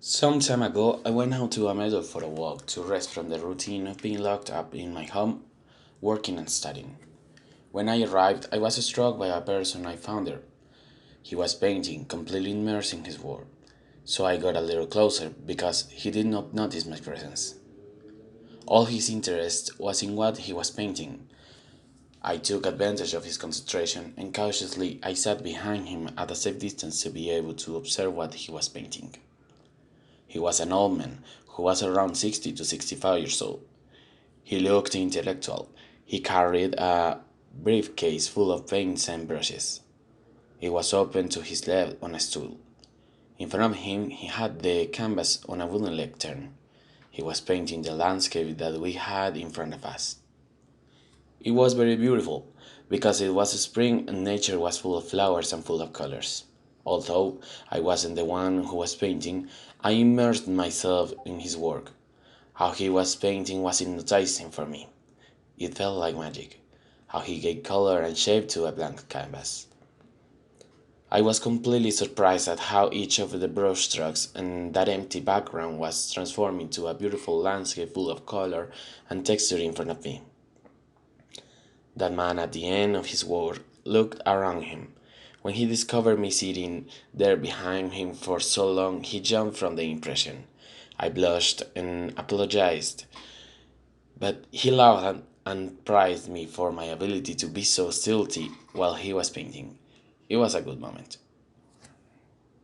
Some time ago, I went out to a meadow for a walk to rest from the routine of being locked up in my home, working and studying. When I arrived, I was struck by a person I found there. He was painting, completely immersed in his work. So I got a little closer because he did not notice my presence. All his interest was in what he was painting. I took advantage of his concentration and cautiously I sat behind him at a safe distance to be able to observe what he was painting. He was an old man who was around 60 to 65 years old. He looked intellectual. He carried a briefcase full of paints and brushes. It was open to his left on a stool. In front of him, he had the canvas on a wooden lectern. He was painting the landscape that we had in front of us. It was very beautiful because it was spring and nature was full of flowers and full of colors. Although I wasn't the one who was painting, I immersed myself in his work. How he was painting was hypnotizing for me. It felt like magic. How he gave color and shape to a blank canvas. I was completely surprised at how each of the brushstrokes and that empty background was transformed into a beautiful landscape full of color and texture in front of me. That man at the end of his work looked around him. When he discovered me sitting there behind him for so long, he jumped from the impression. I blushed and apologized, but he laughed and praised me for my ability to be so stealthy while he was painting. It was a good moment.